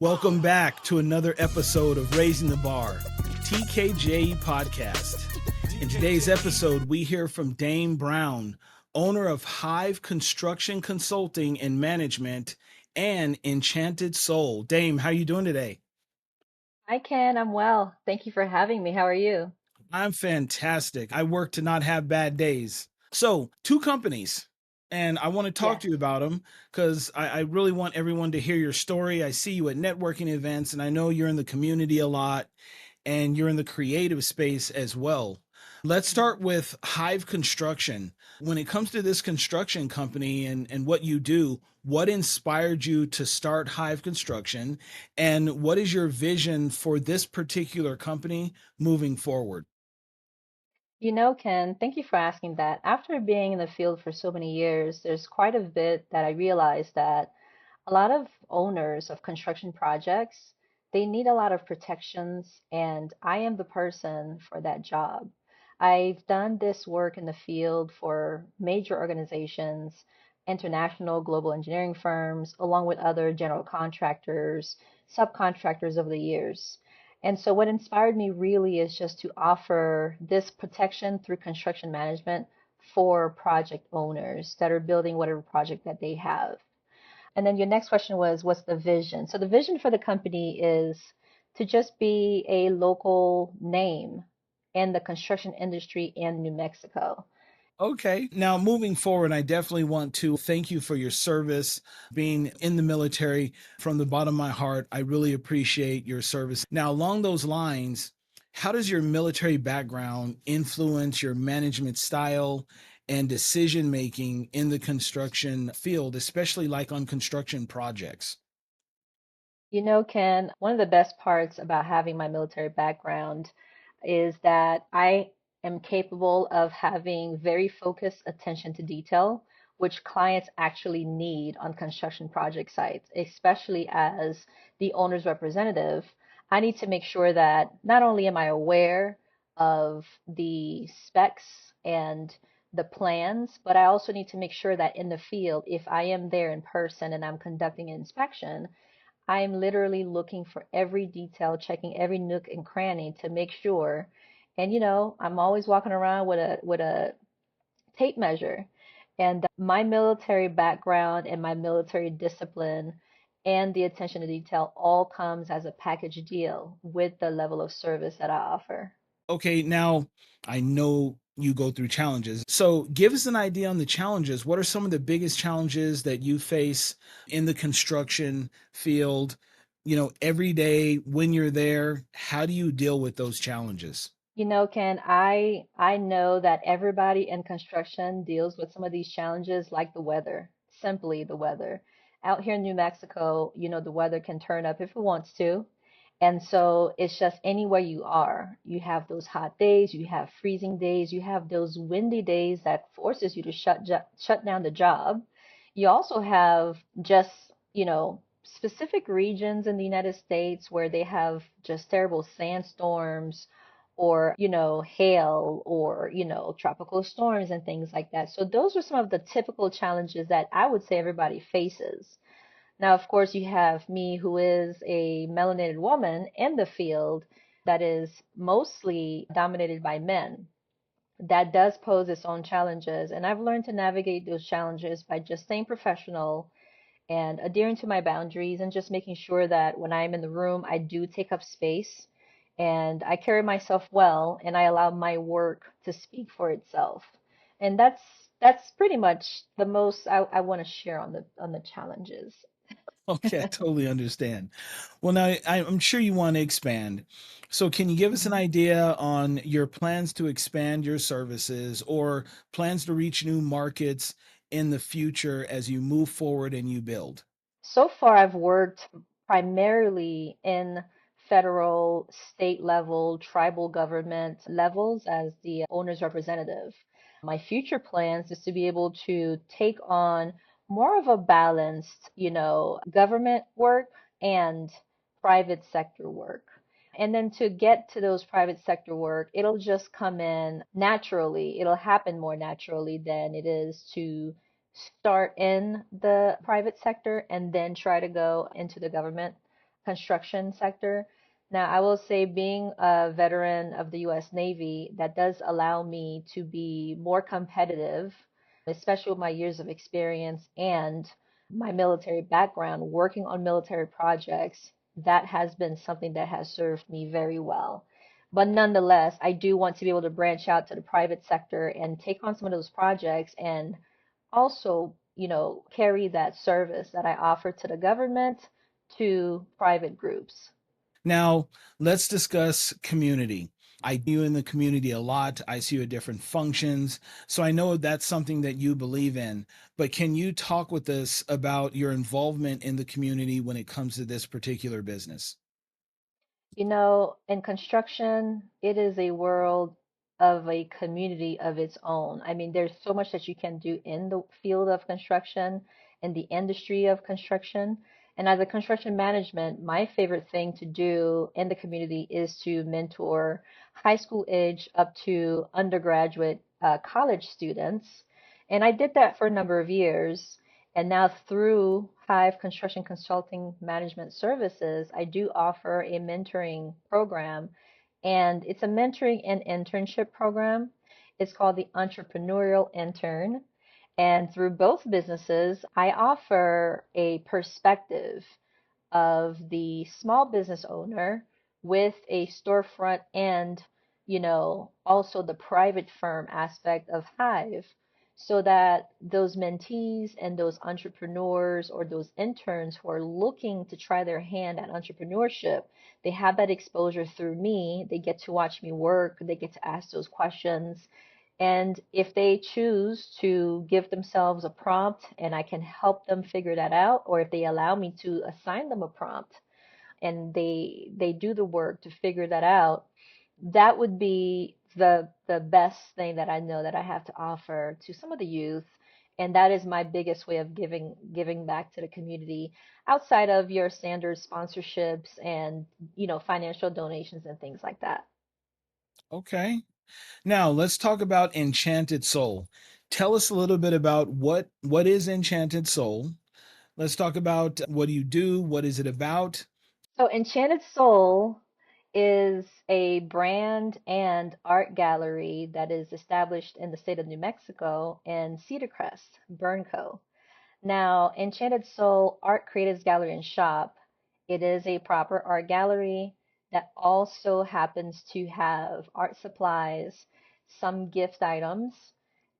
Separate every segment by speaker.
Speaker 1: Welcome back to another episode of Raising the Bar, TKJ Podcast. In today's episode, we hear from Dame Brown, owner of Hive Construction Consulting and Management and Enchanted Soul. Dame, how you doing today?
Speaker 2: Hi, Ken. I'm well. Thank you for having me. How are you?
Speaker 1: I'm fantastic. I work to not have bad days. So, two companies, and I want to talk
Speaker 2: Yes.
Speaker 1: to you about them because I really want everyone to hear your story. I see you at networking events, and I know you're in the community a lot and you're in the creative space as well. Let's
Speaker 2: Mhm.
Speaker 1: start with Hive Construction. When it comes to this construction company and what you do, what inspired you to start Hive Construction? And what is your vision for this particular company moving forward?
Speaker 2: Ken, thank you for asking that. After being in the field for so many years, there's quite a bit that I realized that a lot of owners of construction projects, they need a lot of protections, and I am the person for that job. I've done this work in the field for major organizations, international global engineering firms, along with other general contractors, subcontractors over the years. And so, what inspired me really is just to offer this protection through construction management for project owners that are building whatever project that they have. And then your next question was, what's the vision? So the vision for the company is to just be a local name in the construction industry in New Mexico.
Speaker 1: Okay. Now, moving forward, I definitely want to thank you for your service, being in the military from the bottom of my heart. I really appreciate your service. Now, along those lines, how does your military background influence your management style and decision making in the construction field, especially like on construction projects?
Speaker 2: Ken, one of the best parts about having my military background is that I am capable of having very focused attention to detail, which clients actually need on construction project sites, especially as the owner's representative. I need to make sure that not only am I aware of the specs and the plans, but I also need to make sure that in the field, if I am there in person and I'm conducting an inspection, I'm literally looking for every detail, checking every nook and cranny to make sure. And I'm always walking around with a tape measure. And my military background and my military discipline and the attention to detail all comes as a package deal with the level of service that I offer.
Speaker 1: Okay, now I know you go through challenges. So give us an idea on the challenges. What are some of the biggest challenges that you face in the construction field? Every day when you're there, how do you deal with those challenges?
Speaker 2: Ken, I know that everybody in construction deals with some of these challenges like the weather, simply the weather. Out here in New Mexico, the weather can turn up if it wants to. And so it's just anywhere you are. You have those hot days, you have freezing days, you have those windy days that forces you to shut down the job. You also have just, specific regions in the United States where they have just terrible sandstorms or, hail or, tropical storms and things like that. So those are some of the typical challenges that I would say everybody faces. Now, of course, you have me, who is a melanated woman in the field that is mostly dominated by men. That does pose its own challenges. And I've learned to navigate those challenges by just staying professional and adhering to my boundaries and just making sure that when I'm in the room, I do take up space and I carry myself well and I allow my work to speak for itself. And that's pretty much the most I want to share on the challenges.
Speaker 1: Okay, I totally understand. Well, now I'm sure you want to expand. So, can you give us an
Speaker 2: Mhm.
Speaker 1: idea on your plans to expand your services or plans to reach new markets in the future as you move forward and you build?
Speaker 2: So far, I've worked primarily in federal, state level, tribal government levels as the owner's representative. My future plans is to be able to take on more of a balanced, government work and private sector work. And then to get to those private sector work, it'll just come in naturally. It'll happen more naturally than it is to start in the private sector and then try to go into the government. construction sector. Now, I will say, being a veteran of the US Navy, that does allow me to be more competitive, especially with my years of experience and my military background, working on military projects. That has been something that has served me very well. But nonetheless, I do want to be able to branch out to the private sector and take on some of those projects and also, carry that service that I offer to the government to private groups.
Speaker 1: Now, let's discuss community. I see you in the community a lot. I see you at different functions. So I know that's something that you believe in. But can you talk with us about your involvement in the community when it comes to this particular business?
Speaker 2: In construction, it is a world of a community of its own. I mean, there's so much that you can do in the field of construction, in the industry of construction. And as a construction management, my favorite thing to do in the community is to mentor high school age up to undergraduate college students. And I did that for a number of years. And now through Hive Construction Consulting Management Services, I do offer a mentoring program, and it's a mentoring and internship program. It's called the Entrepreneurial Intern. And through both businesses, I offer a perspective of the small business owner with a storefront and, also the private firm aspect of Hive, so that those mentees and those entrepreneurs or those interns who are looking to try their hand at entrepreneurship, they have that exposure through me. They get to watch me work, they get to ask those questions. And if they choose to give themselves a prompt and I can help them figure that out, or if they allow me to assign them a prompt and they do the work to figure that out, that would be the best thing that I know that I have to offer to some of the youth. And that is my biggest way of giving back to the community outside of your standard sponsorships and, financial donations and things like that.
Speaker 1: Okay. Now, let's talk about Enchanted Soul. Tell us a little bit about what is Enchanted Soul. Let's talk about what do you do? What is it about?
Speaker 2: So Enchanted Soul is a brand and art gallery that is established in the state of New Mexico in Cedar Crest, Burnco. Now, Enchanted Soul Art Creatives Gallery and Shop, it is a proper art gallery that also happens to have art supplies, some gift items,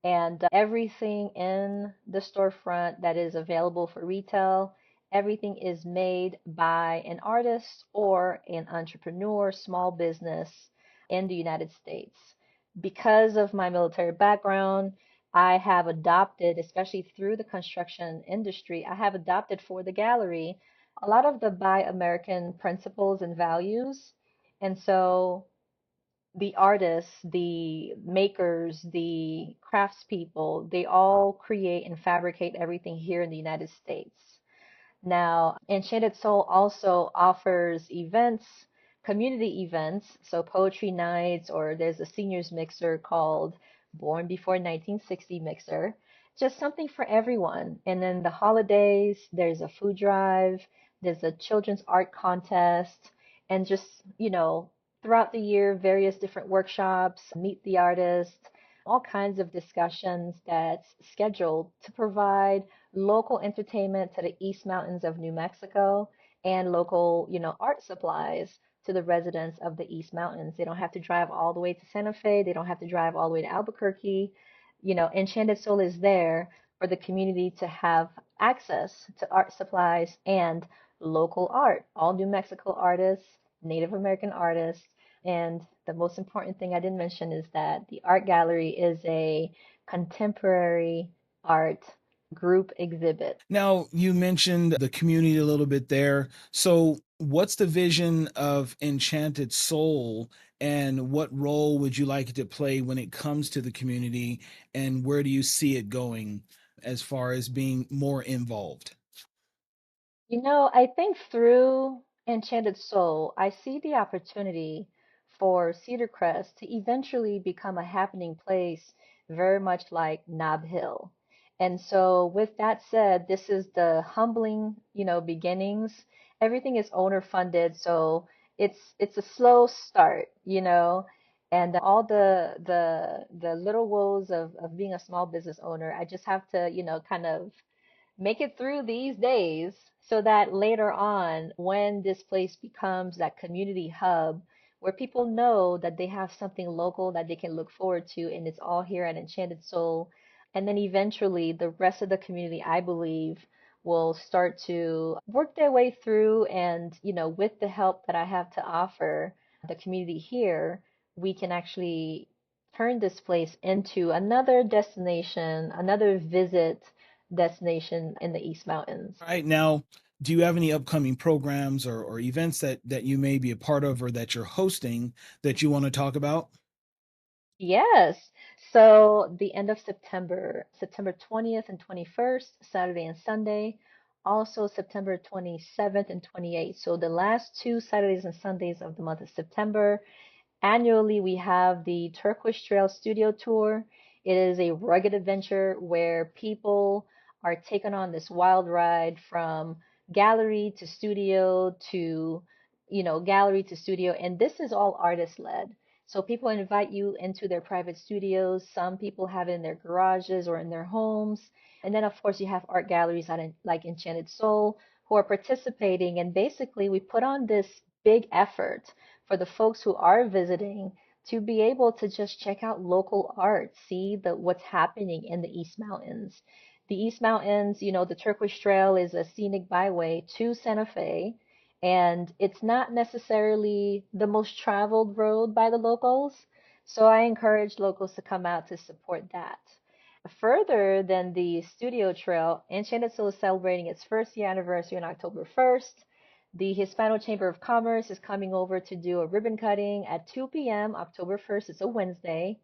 Speaker 2: and everything in the storefront that is available for retail. Everything is made by an artist or an entrepreneur, small business in the United States. Because of my military background, I have adopted, especially through the construction industry, I have adopted for the gallery a lot of the Buy American principles and values. And so the artists, the makers, the craftspeople, they all create and fabricate everything here in the United States. Now, Enchanted Soul also offers events, community events, so poetry nights, or there's a seniors mixer called Born Before 1960 Mixer, just something for everyone. And then the holidays, there's a food drive, there's a children's art contest, and just, throughout the year, various different workshops, meet the artist, all kinds of discussions that's scheduled to provide local entertainment to the East Mountains of New Mexico and local, art supplies to the residents of the East Mountains. They don't have to drive all the way to Santa Fe. They don't have to drive all the way to Albuquerque. Enchanted Soul is there for the community to have access to art supplies and local art, all New Mexico artists, Native American artists. And the most important thing I didn't mention is that the art gallery is a contemporary art group exhibit.
Speaker 1: Now, you mentioned the community a little bit there. So, what's the vision of Enchanted Soul, and what role would you like it to play when it comes to the community, and where do you see it going as far as being more involved?
Speaker 2: I think through Enchanted Soul, I see the opportunity for Cedar Crest to eventually become a happening place, very much like Nob Hill. And so, with that said, this is the humbling, beginnings. everything is owner funded, so it's a slow start, you know. And all the little woes of being a small business owner, I just have to, you know, kind of make it through these days so that later on, when this place becomes that community hub where people know that they have something local that they can look forward to, and it's all here at Enchanted Soul. And then eventually, the rest of the community, I believe, will start to work their way through. And, you know, with the help that I have to offer the community here, we can actually turn this place into another destination, another visit destination in the East Mountains.
Speaker 1: Right now, do you have any upcoming programs or events that you may be a part of or that you're hosting that you want to talk about?
Speaker 2: Yes. So the end of September, September 20th and 21st, Saturday and Sunday. Also September 27th and 28th. So the last two Saturdays and Sundays of the month of September. Annually, we have the Turquoise Trail Studio Tour. It is a rugged adventure where people are taken on this wild ride from gallery to studio to, you know, gallery to studio. And this is all artist led. So people invite you into their private studios. Some people have it in their garages or in their homes. And then, of course, you have art galleries like Enchanted Soul who are participating. And basically, we put on this big effort for the folks who are visiting to be able to just check out local art, see what's happening in the East Mountains. The East Mountains, you know, the Turquoise Trail is a scenic byway to Santa Fe, and it's not necessarily the most traveled road by the locals. So I encourage locals to come out to support that. Further than the Studio Trail, Enchanted Soul is celebrating its first year anniversary on October 1st. The Hispano Chamber of Commerce is coming over to do a ribbon cutting at 2 p.m. October 1st. It's a Wednesday.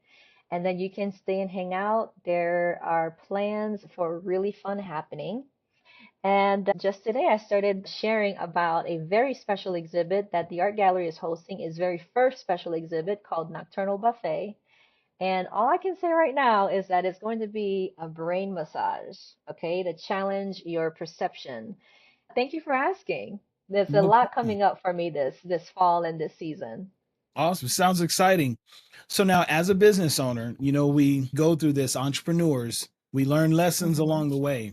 Speaker 2: And then you can stay and hang out. There are plans for a really fun happening. And just today, I started sharing about a very special exhibit that the art gallery is hosting, its very first special exhibit called Nocturnal Buffet. And all I can say right now is that it's going to be a brain massage, okay, to challenge your perception. Thank you for asking. There's a
Speaker 1: No
Speaker 2: lot
Speaker 1: problem.
Speaker 2: coming up for me this fall and this season.
Speaker 1: Awesome. Sounds exciting. So now as a business owner, you know, we go through this entrepreneurs, we learn lessons
Speaker 2: Hmm.
Speaker 1: along the way.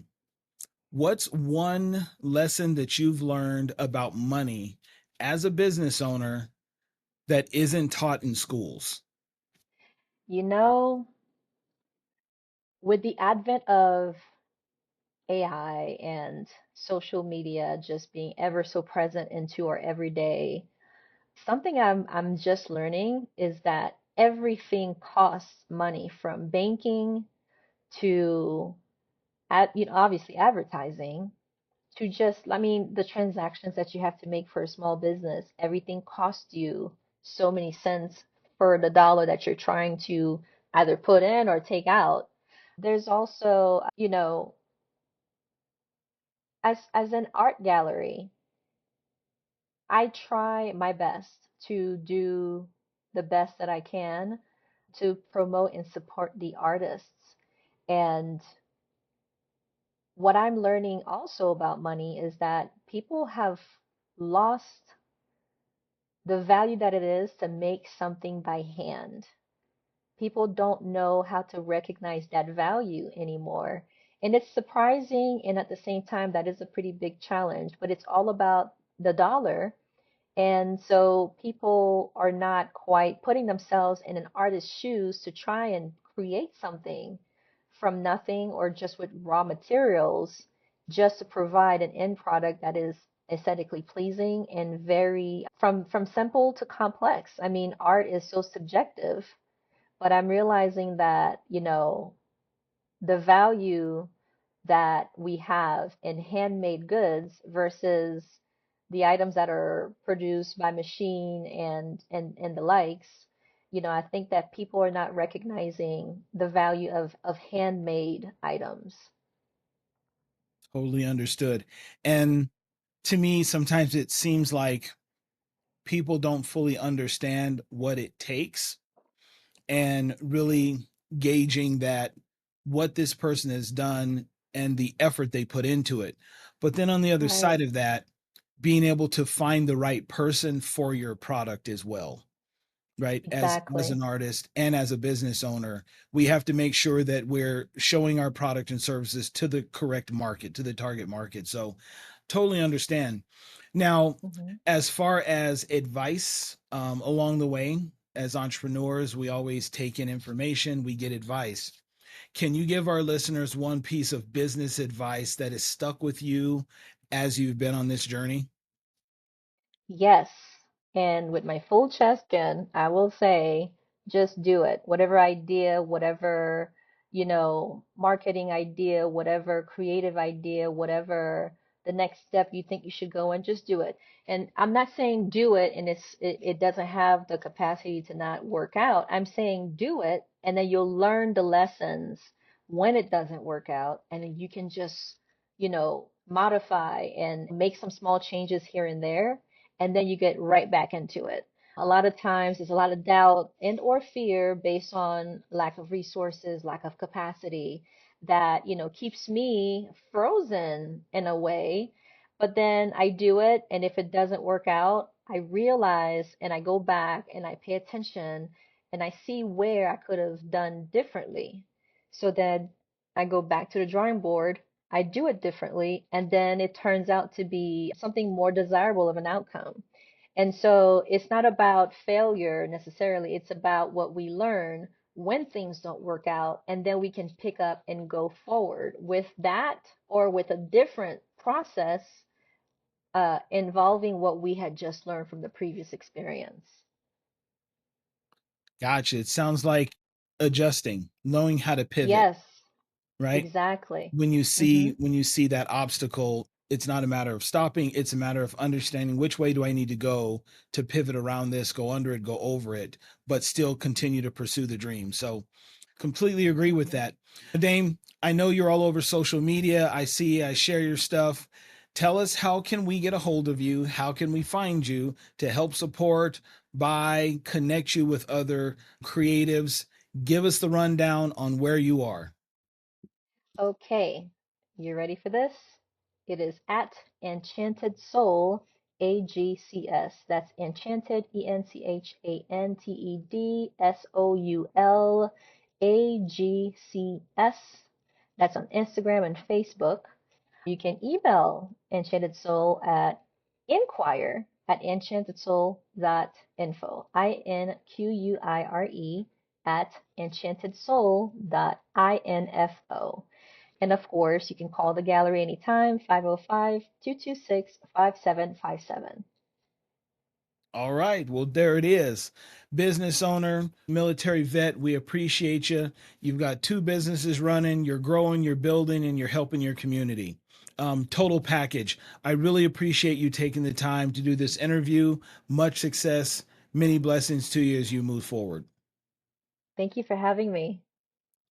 Speaker 1: What's one lesson that you've learned about money as a business owner that isn't taught in schools?
Speaker 2: You know, with the advent of AI and social media just being ever so present into our everyday, something I'm just learning is that everything costs money from banking to you know, obviously advertising to just, I mean, the transactions that you have to make for a small business, everything costs you so many cents for the dollar that you're trying to either put in or take out. There's also, you know, as an art gallery, I try my best to do the best that I can to promote and support the artists. And what I'm learning also about money is that people have lost the value that it is to make something by hand. People don't know how to recognize that value anymore. And it's surprising, and at the same time, that is a pretty big challenge, but it's all about the dollar. And so people are not quite putting themselves in an artist's shoes to try and create something from nothing or just with raw materials, just to provide an end product that is aesthetically pleasing and very from simple to complex. I mean, art is so subjective, but I'm realizing that, you know, the value that we have in handmade goods versus the items that are produced by machine and the likes, you know, I think that people are not recognizing the value of handmade items.
Speaker 1: Totally understood. And to me, sometimes it seems like people don't fully understand what it takes and really gauging that what this person has done and the effort they put into it. But then on the other
Speaker 2: Right.
Speaker 1: side of that, being able to find the right person for your product as well, right? As
Speaker 2: Exactly.
Speaker 1: an artist and as a business owner, we have to make sure that we're showing our product and services to the correct market, to the target market. So totally understand. Now,
Speaker 2: Hmm.
Speaker 1: as far as advice along the way, as entrepreneurs, we always take in information, we get advice. Can you give our listeners one piece of business advice that has stuck with you as you've been on this journey?
Speaker 2: Yes. And with my full chest, Jen, I will say just do it. Whatever idea, whatever, marketing idea, whatever creative idea, whatever the next step you think you should go in, just do it. And I'm not saying do it and it doesn't have the capacity to not work out. I'm saying do it and then you'll learn the lessons when it doesn't work out and then you can just, modify and make some small changes here and there and then you get right back into it. A lot of times there's a lot of doubt and or fear based on lack of resources, lack of capacity that, keeps me frozen in a way. But then I do it and if it doesn't work out, I realize and I go back and I pay attention and I see where I could have done differently. So then I go back to the drawing board, I do it differently, and then it turns out to be something more desirable of an outcome. And so it's not about failure necessarily, it's about what we learn when things don't work out, and then we can pick up and go forward with that or with a different process involving what we had just learned from the previous experience.
Speaker 1: Gotcha. It sounds like adjusting, knowing how to pivot,
Speaker 2: Yes,
Speaker 1: right?
Speaker 2: exactly.
Speaker 1: When you
Speaker 2: Hmm.
Speaker 1: see that obstacle, it's not a matter of stopping, it's a matter of understanding which way do I need to go to pivot around this, go under it, go over it, but still continue to pursue the dream. So completely agree with
Speaker 2: Hmm.
Speaker 1: that. Dame, I know you're all over social media. I share your stuff. Tell us, how can we get a hold of you? How can we find you to help support, buy, connect you with other creatives? Give us the rundown on where you are.
Speaker 2: Okay, you ready for this? It is at Enchanted Soul AGCS. That's Enchanted EnchankedSoulAGCS. That's on Instagram and Facebook. You can email Enchanted Soul at inquire@enchantedsoul.info. INQUIRE at enchantedsoul.info. And of course, you can call the gallery anytime, 505-226-5757.
Speaker 1: All right. Well, there it is. Business owner, military vet, we appreciate you. You've got two businesses running, you're growing, you're building, and you're helping your community. Total package. I really appreciate you taking the time to do this interview. Much success, many blessings to you as you move forward.
Speaker 2: Thank you for having me.